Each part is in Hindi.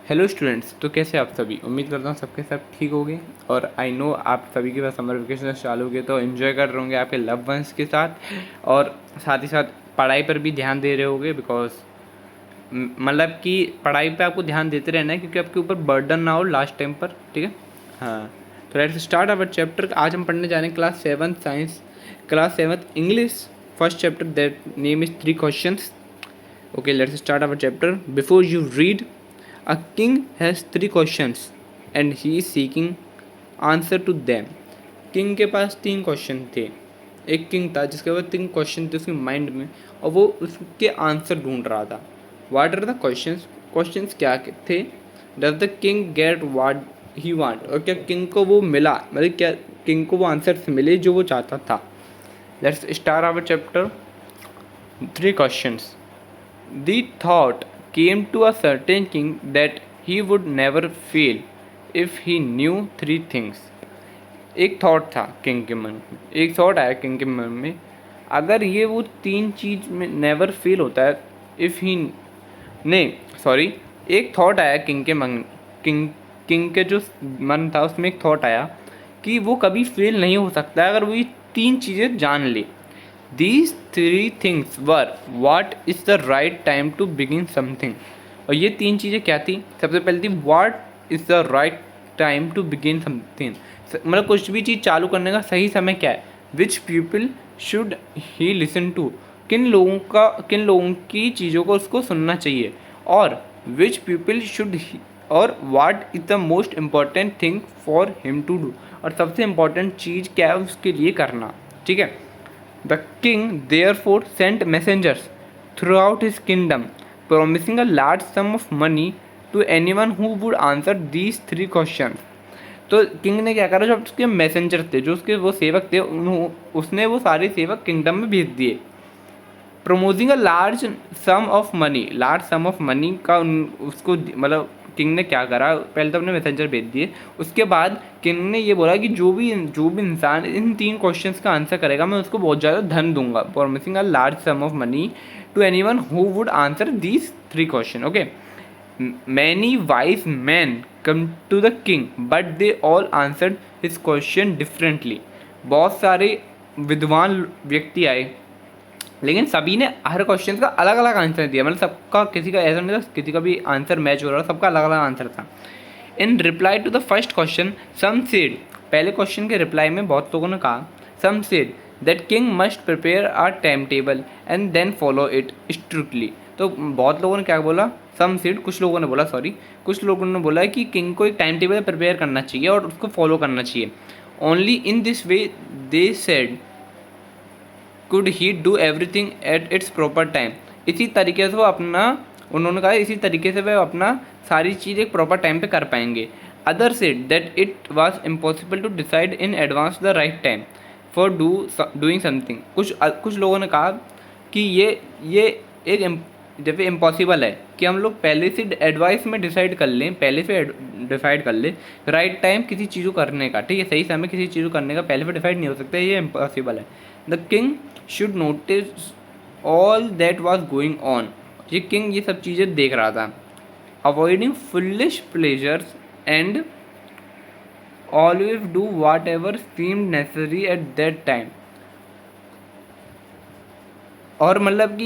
हेलो स्टूडेंट्स, तो कैसे आप सभी। उम्मीद करता हूँ सबके सब ठीक होंगे। और आई नो आप सभी के पास समर वेकेशन चालू हो गए तो एंजॉय कर रहे होंगे आपके लव वंस के साथ। और साथ ही साथ पढ़ाई पर भी ध्यान दे रहे होंगे, बिकॉज मतलब कि पढ़ाई पे आपको ध्यान देते रहना है क्योंकि आपके ऊपर बर्डन ना हो लास्ट टाइम पर। ठीक है, हाँ। तो लेट्स स्टार्ट अवर चैप्टर। आज हम पढ़ने जा रहे हैं class 7 science, class 7 English, first chapter that name is 3 questions. Okay, let's start our chapter. Before you read, a king has 3 questions and he is seeking answer to them. King के पास 3 क्वेश्चन थे। एक किंग था जिसके पास 3 क्वेश्चन थे उसके माइंड में, और वो उसके आंसर ढूंढ रहा था। What are the questions? Questions क्या थे? Does the king get what he want? और क्या किंग को वो मिला, मतलब क्या किंग को वो आंसर्स मिले जो वो चाहता था। Let's start our chapter. 3 questions. The thought came to a certain king that he would never fail if he knew 3 things. एक थॉट था किंग के मन में, एक थॉट आया किंग के मन में, अगर ये वो 3 चीज़ में नेवर फेल होता है, इफ़ ही नहीं सॉरी एक थॉट आया किंग के मन, किंग के जो मन था उसमें एक थॉट आया कि वो कभी फेल नहीं हो सकता है अगर वो ये 3 चीज़ें जान ले। These 3 things were what is the right time to begin something. और ये 3 चीज़ें क्या थी? सबसे पहले थी what is the right time to begin something. मतलब कुछ भी चीज़ चालू करने का सही समय क्या है? Which people should he listen to. किन लोगों की चीज़ों को उसको सुनना चाहिए। और which people should he, और what is the most important thing for him to do. और सबसे important चीज़ क्या है उसके लिए करना। ठीक है। The king therefore sent messengers throughout his kingdom, promising a large sum of money to anyone who would answer these 3 questions. तो किंग ने क्या करा, जो उसके मैसेंजर थे, जो उसके वो सेवक थे, उसने वो सारे सेवक किंगडम में भेज दिए। Promising a large sum of money, large sum of money का उसको मतलब किंग ने क्या करा, पहले तो अपने मैसेंजर भेज दिए। उसके बाद किंग ने ये बोला कि जो भी इंसान इन 3 क्वेश्चंस का आंसर करेगा मैं उसको बहुत ज़्यादा धन दूंगा। Promising a large sum of money to anyone who would answer these 3 question. Okay. Many wise man come to the king but they all answered his question differently. बहुत सारे विद्वान व्यक्ति आए लेकिन सभी ने हर क्वेश्चन का अलग अलग आंसर दिया। मतलब सबका, किसी का ऐसा नहीं था किसी का भी आंसर मैच हो रहा था, सबका अलग अलग आंसर था। In reply to the first question some said, पहले क्वेश्चन के रिप्लाई में बहुत लोगों ने कहा, some said that king must prepare a time table and then follow it strictly. तो बहुत लोगों ने क्या बोला, सम सेड, कुछ लोगों ने बोला, कुछ लोगों ने बोला कि किंग को एक टाइम टेबल प्रिपेयर करना चाहिए और उसको फॉलो करना चाहिए। Only in this way they said could he do everything at its proper time. इसी तरीके से वो अपना, उन्होंने कहा इसी तरीके से वह अपना सारी चीज़ एक प्रॉपर टाइम पे कर पाएंगे। Other said that it was impossible to decide in advance the right time for doing something. कुछ लोगों ने कहा कि ये एक जैसे इम्पॉसिबल है कि हम लोग पहले से एडवाइस में डिसाइड कर लें, पहले से डिसाइड कर ले राइट टाइम किसी चीज़ को करने का। ठीक है, सही समय किसी चीज़ को करने का पहले से डिसाइड नहीं हो सकता, ये इम्पॉसिबल है। The king should notice all that was going on. ये किंग ये सब चीज़ें देख रहा था। Avoiding foolish pleasures and always do watt ever seemed necessary at that time. और मतलब कि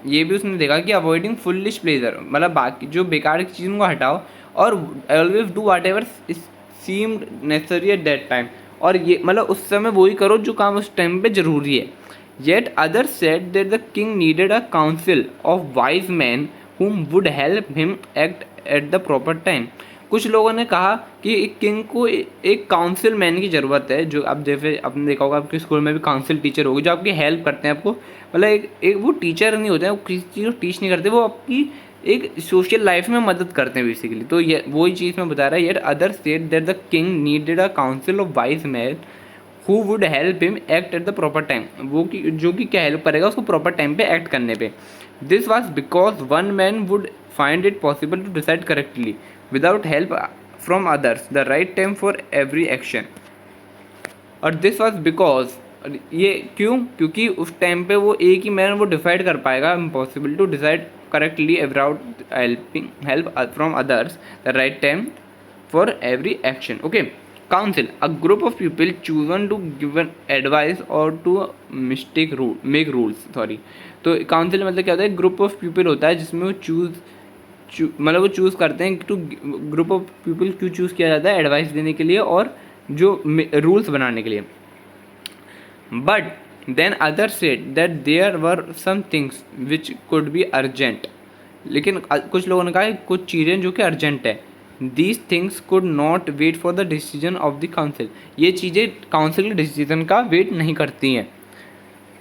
ये भी उसने देखा कि अवॉइडिंग फुलिश प्लेजर, मतलब बाकी जो बेकार की चीज़ों को हटाओ, और always do watt ever seemed necessary at that time. और ये मतलब उस समय वही करो जो काम उस टाइम पे ज़रूरी है। Yet other said that the king needed a council of wise man whom would help him act at the proper time. कुछ लोगों ने कहा कि एक किंग को एक काउंसिल मैन की ज़रूरत है, जो अब जैसे आपने देखा होगा आपके स्कूल में भी काउंसिल टीचर होगी जो आपकी हेल्प करते हैं आपको, मतलब एक वो टीचर नहीं होते हैं, वो किसी चीज़ को टीच नहीं करते, वो आपकी एक सोशल लाइफ में मदद करते हैं बेसिकली। तो ये वही चीज़ मैं बता रहा है। Yet other said that the king needed a council of wise man who would help him act at the proper time. वो कि जो कि क्या हेल्प करेगा उसको प्रॉपर टाइम पे एक्ट करने पे। This was because one man would find it possible to decide correctly without help from others the right time for every action. और दिस वॉज बिकॉज, ये क्योंकि उस टाइम पे वो एक ही मैन वो डिसाइड कर पाएगा, impossible to decide correctly without help from others, the right time for every action. Okay. Council, a group of people chosen to give an advice or to make rules. Sorry. तो काउंसिल मतलब क्या होता है, ग्रुप ऑफ पीपल होता है जिसमें वो मतलब वो चूज़ करते हैं टू, ग्रुप ऑफ पीपल क्यों चूज़ किया जाता है, एडवाइस देने के लिए और जो रूल्स बनाने के लिए. But then other said that there were some things which could be urgent. लेकिन कुछ लोगों ने कहा है कुछ चीज़ें जो कि अर्जेंट है. These things could not wait for the decision of the council. ये चीज़ें काउंसिल के डिसीजन का वेट नहीं करती हैं.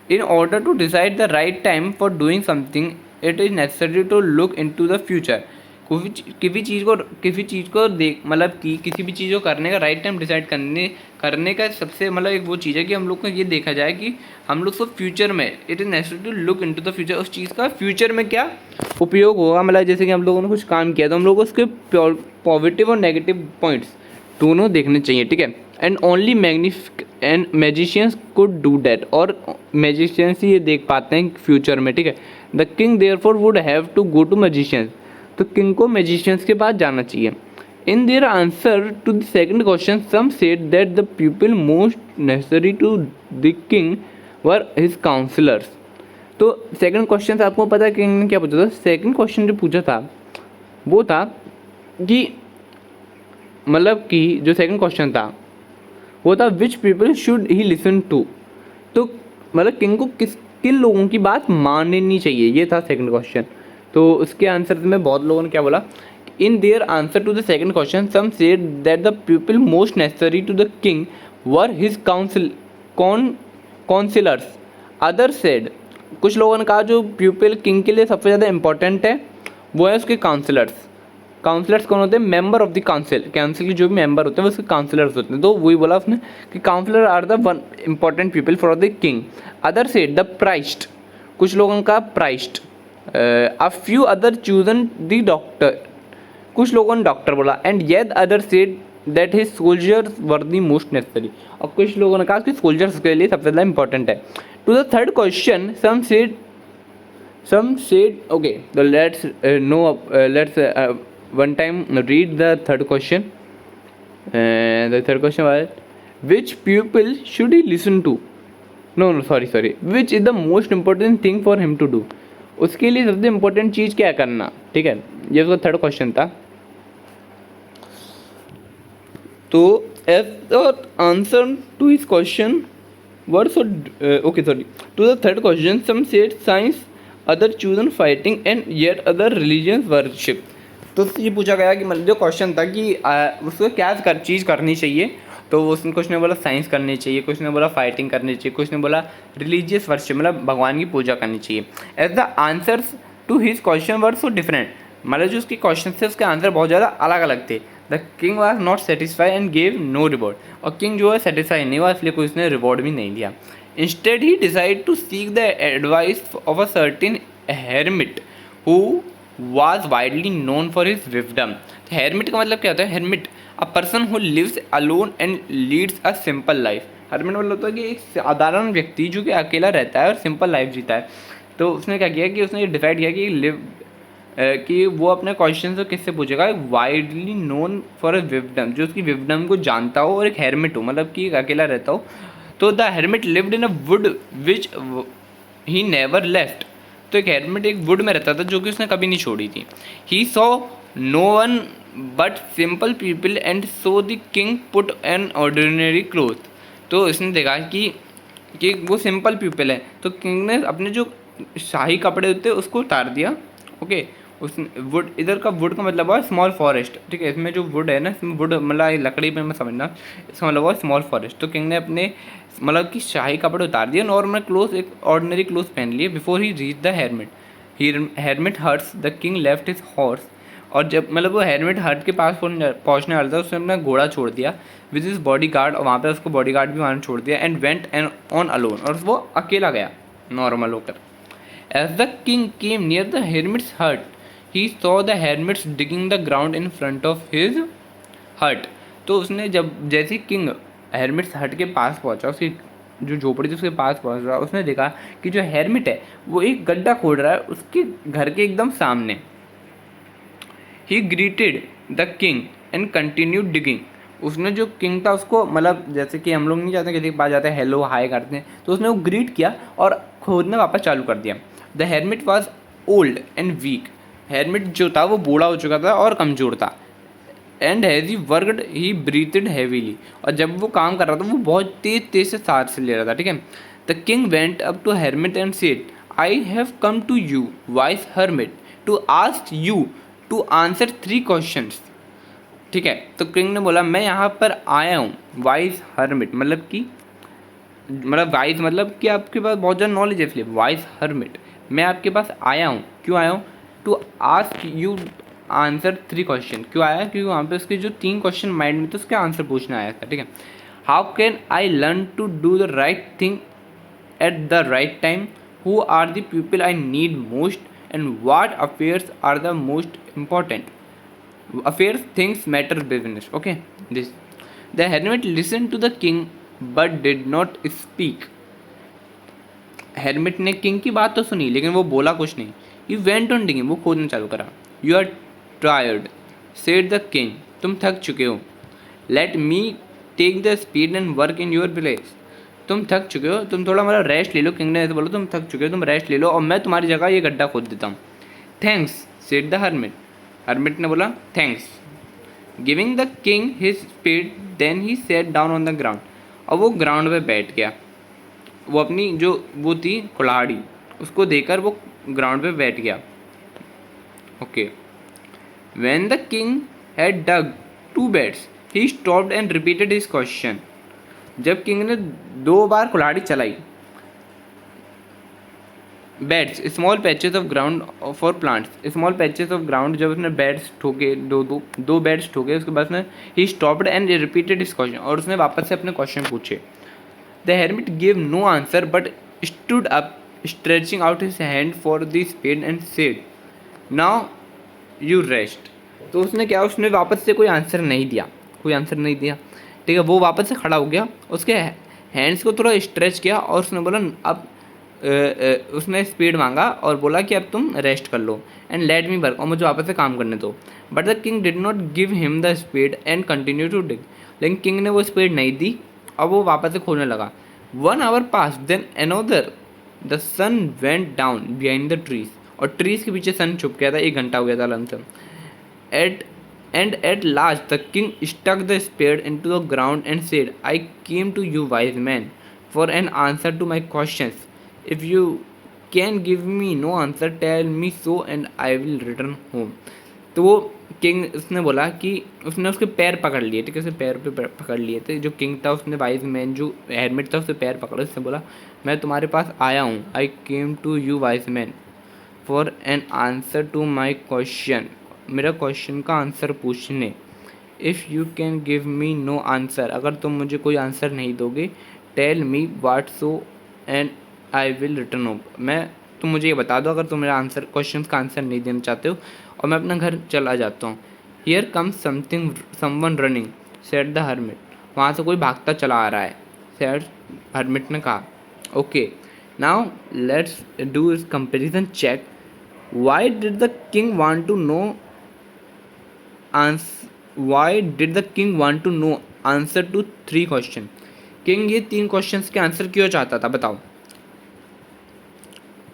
In order to decide the right time for doing something it is necessary to look into the future. किसी चीज़ को देख मतलब कि किसी भी चीज़ को करने का राइट टाइम डिसाइड करने का सबसे मतलब एक वो चीज़ है कि हम लोग को ये देखा जाए कि हम लोग को फ्यूचर में it is necessary to look into the future. उस चीज़ का फ्यूचर में क्या उपयोग होगा. मतलब जैसे कि हम लोगों ने कुछ काम किया तो हम लोग को उसके पॉजिटिव और नेगेटिव पॉइंट्स दोनों देखने चाहिए. ठीक है. And only and magicians could do that. और मैजिशियंस ही ये देख पाते हैं फ्यूचर में. ठीक है. The king therefore would have to go to magicians. तो किंग को मैजिशियंस के पास जाना चाहिए. In their answer to the second question some said that the people most necessary to the king were his counsellors. तो सेकंड क्वेश्चन आपको पता है किंग ने क्या पूछा था. सेकंड क्वेश्चन जो पूछा था वो था कि मतलब कि जो सेकंड क्वेश्चन था वो था which people should he listen to. तो मतलब किंग को किन लोगों की बात माननी चाहिए, ये था सेकंड क्वेश्चन. तो उसके आंसर में बहुत लोगों ने क्या बोला. In their answer to the second question some said that the people most necessary to the king were his councillors. Other said, कुछ लोगों ने कहा जो पीपल किंग के लिए सबसे ज़्यादा इंपॉर्टेंट है वो है उसके काउंसिलर्स. काउंसिलर्स कौन होते हैं, member of the council. Council के जो भी मेंबर होते हैं वो उसके काउंसिलर्स होते हैं. तो वही बोला उसने कि councillor are the one important people for the king. Other said the priest, कुछ लोगों का priest. A few other chosen the doctor, कुछ लोगों ने डॉक्टर बोला. And yet other said that his soldiers were the most necessary. और कुछ लोगों ने कहा कि सोल्जर्स के लिए सबसे ज़्यादा इंपॉर्टेंट है. To the third question some said okay. तो let's one time read the third question. The third question was which pupil should he listen to. No sorry which is the most important thing for him to do. उसके लिए सबसे इम्पोर्टेंट चीज़ क्या करना. ठीक है. ये उसका थर्ड क्वेश्चन था. तो as the answer to his question were so okay sorry to the third question some said science, other chosen fighting and yet other religions worship. तो ये पूछा गया कि मतलब जो क्वेश्चन था कि उसको क्या चीज़ करनी चाहिए. तो उसने कुछ ने बोला साइंस करनी चाहिए, कुछ ने बोला फाइटिंग करनी चाहिए, कुछ ने बोला रिलीजियस वर्शिप मतलब भगवान की पूजा करनी चाहिए. As the answers to his question were so different. मतलब जो उसके क्वेश्चन थे उसके आंसर बहुत ज़्यादा अलग अलग थे. The king was not satisfy and gave no reward. और किंग जो है सेटिस्फाई नहीं हुआ इसलिए कोई उसने रिवॉर्ड भी नहीं दिया. Instead he decide to seek the advice of a certain hermit who was widely known for his wisdom. Hermit का मतलब क्या होता है. Hermit a person who lives alone and leads a simple life. Hermit मतलब होता है कि एक साधारण व्यक्ति जो कि अकेला रहता है और सिंपल लाइफ जीता है. तो उसने क्या किया कि उसने डिसाइड किया कि वो अपने क्वेश्चन को किससे पूछेगा. Widely known for a wisdom, जो उसकी विजडम को जानता हो और एक हेरमिट हो मतलब कि अकेला रहता हो. तो the hermit lived in a would which he never left. तो एक हेरमिट एक वुड में रहता था जो कि उसने कभी नहीं छोड़ी थी. He saw no one but simple people and so the king put an ordinary cloth. तो इसने देखा कि वो सिंपल पीपल है तो किंग ने अपने जो शाही कपड़े होते हैं उसको उतार दिया. ओके. उसने वुड, इधर का वुड का मतलब है स्मॉल फॉरेस्ट. ठीक है. इसमें जो वुड है ना, इसमें वुड मतलब लकड़ी में मैं समझना, इसका मतलब है स्मॉल फॉरेस्ट. तो किंग ने अपने मतलब कि शाही कपड़े उतार दिए, नॉर्मल क्लोथ एक ऑर्डिनरी क्लोथ पहन लिए. Before he reach the hermit, hermit hertz the king left his horse. और जब मतलब वो हेरमिट हर्ट के पास पहुँचने वाला था उसने अपना घोड़ा छोड़ दिया विद हिज बॉडी गार्ड. और वहाँ पे उसको बॉडी गार्ड भी वहाँ छोड़ दिया. And went and on alone, और वो अकेला गया नॉर्मल होकर. As the king came near the hermit's hut he saw the hermits digging the ground in front of his hut. तो उसने जैसे किंग हेरमिट्स हट के पास पहुंचा, उसकी जो झोपड़ी थी उसके पास पहुंच रहा, उसने देखा कि जो हेरमिट है वो एक गड्ढा खोद रहा है उसके घर के एकदम सामने। ही greeted the king and continued digging. उसने जो किंग था उसको, मतलब जैसे कि हम लोग नहीं जाते किसी के पास जाते हैं हेलो हाय करते हैं, तो उसने वो ग्रीट किया और खोदना वापस चालू कर दिया। The hermit was old and weak. Hermit जो था वो बूढ़ा हो चुका था और कमज़ोर था। And has he worked he breathed heavily. और जब वो काम कर रहा था वो बहुत तेज से सांस ले रहा था, ठीक है। The king went up to hermit and said, I have come to you wise hermit to ask you to answer 3 questions. ठीक है, तो किंग ने बोला मैं यहाँ पर आया हूँ वाइस हर्मिट, मतलब वाइस मतलब कि आपके पास बहुत ज़्यादा नॉलेज है, इसलिए वाइस हर्मिट मैं आपके पास आया हूँ। क्यों आया हूँ? To ask you answer 3 question. क्यों आया? क्योंकि वहाँ पे उसके जो 3 क्वेश्चन माइंड में थे उसके आंसर पूछने आया था, ठीक है। How can I learn to do the right thing at the right time? Who are the people I need most and what affairs are the most important? Affairs, things matter, business. Okay, this. The hermit listened to the king but did not speak. hermit ने किंग की बात तो सुनी लेकिन वो बोला कुछ नहीं। He went on digging, वो खोदना चालू करा। You are tired, said the king. तुम थक चुके हो। Let me take the speed and work in your place. तुम थक चुके हो, तुम थोड़ा मतलब रेस्ट ले लो। किंग ने ऐसे बोला तुम थक चुके हो, तुम रेस्ट ले लो और मैं तुम्हारी जगह ये गड्ढा खोद देता हूँ। Thanks, said the hermit. Hermit ने बोला thanks. Giving the king his speed then he sat down on the ground. और वो ग्राउंड पे बैठ गया। वो अपनी जो वो थी कुल्हाड़ी उसको देकर वो ग्राउंड पे बैठ गया। Okay. When the king had dug 2 beds he stopped and repeated his question. जब किंग ने 2 बार कुल्हाड़ी चलाई। Beds small patches of ground for plants. Small patches of ground जब उसने बेड्स ठोके, दो बेड्स ठोके, उसके बाद उसने he stopped and repeated his question. और उसने वापस से अपने क्वेश्चन पूछे। The hermit give no answer but stood up stretching out his hand for the spade and said now you rest. तो उसने क्या, उसने वापस से कोई आंसर नहीं दिया, ठीक है। वो वापस से खड़ा हो गया, उसके हैंड्स को थोड़ा स्ट्रेच किया और उसने बोला अब उसने स्पीड मांगा और बोला कि अब तुम रेस्ट कर लो एंड लेट मी वर्क, और मुझे वापस से काम करने दो। But the king did not give him the speed and continue to dig. लेकिन किंग ने वो स्पीड नहीं दी और वो वापस से खोलने लगा। 1 hour पास then another. The sun went down behind the trees. और ट्रीज के पीछे सन छुप गया था। 1 घंटा हो गया था lump sum. At last the king stuck the spade into the ground and said I came to you wise man for an answer to my questions. If you can give me no answer, tell me so and I will return home. तो वो किंग उसने बोला कि उसने उसके पैर पकड़ लिए, ठीक है, उसके पैर पे पकड़ लिए थे। जो किंग था उसने वाइज मैन जो हेरमिट था उसके पैर पकड़े, उसने बोला मैं तुम्हारे पास आया हूँ। I came to you wise man for an answer to my question, मेरा क्वेश्चन का आंसर पूछने। If you can give me no answer, अगर तुम मुझे कोई आंसर नहीं दोगे, tell me what so and I will return home. तुम मुझे ये बता दो अगर तुम मेरा आंसर क्वेश्चन का आंसर नहीं देना चाहते हो और मैं अपना घर चला जाता हूँ। Here comes someone running, said the hermit. वहाँ से कोई भागता चला आ रहा है, सेड हर्मिट ने कहा। Okay, now let's do this comparison check. Why did the king want to know answer to 3 question? King ये 3 क्वेश्चंस के आंसर क्यों चाहता था, बताओ।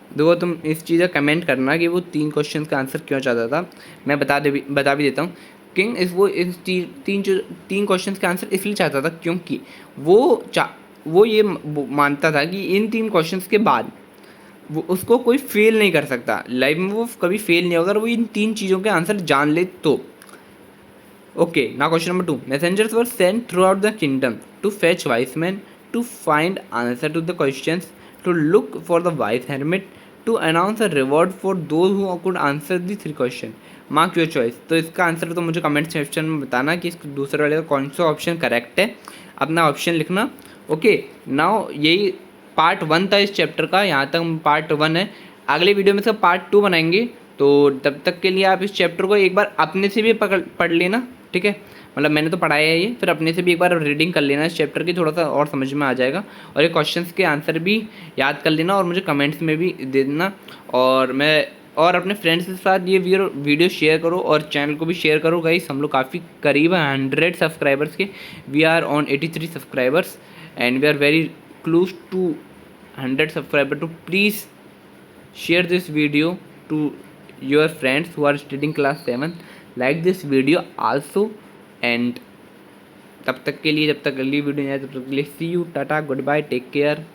देखो तुम इस चीज़ का कमेंट करना कि वो 3 क्वेश्चन का आंसर क्यों चाहता था। मैं बता भी देता हूँ। किंग इस 3 क्वेश्चन का आंसर इसलिए चाहता था क्योंकि वो ये मानता था कि इन 3 क्वेश्चन के बाद वो उसको कोई फेल नहीं कर सकता लाइफ में, वो कभी फेल नहीं होगा अगर वो इन 3 चीज़ों के आंसर जान ले तो। Okay, now question number 2। Messengers were sent throughout the kingdom to fetch wise man to find answer to the questions, to look for the wise hermit, to announce a reward for those who could answer the 3 question. Mark your choice. तो इसका आंसर तो मुझे कमेंट सेक्शन में बताना कि इस दूसरे वाले का कौन सा ऑप्शन करेक्ट है, अपना ऑप्शन लिखना। ओके, नाउ यही पार्ट 1 था इस चैप्टर का, यहाँ तक पार्ट 1 है। अगले वीडियो में इसका पार्ट 2 बनाएंगे। तो तब तक के लिए आप इस चैप्टर को एक बार अपने से भी पढ़ लेना। ठीक है। मतलब मैंने तो पढ़ाया है ये, फिर अपने से भी एक बार रीडिंग कर लेना इस चैप्टर की, थोड़ा सा और समझ में आ जाएगा। और ये क्वेश्चंस के आंसर भी याद कर लेना और मुझे कमेंट्स में भी दे देना। और अपने फ्रेंड्स के साथ ये वीडियो शेयर करो और चैनल को भी शेयर करो गाइस। हम लोग काफ़ी करीब हैं 100 सब्सक्राइबर्स के। We are on 83 subscribers and we are very close to 100 subscriber. तो please share this video to your friends who are studying class 7, like this video also, and तब तक के लिए, जब तक अगली वीडियो नहीं आए तब तक के लिए see you, tata, goodbye, take care.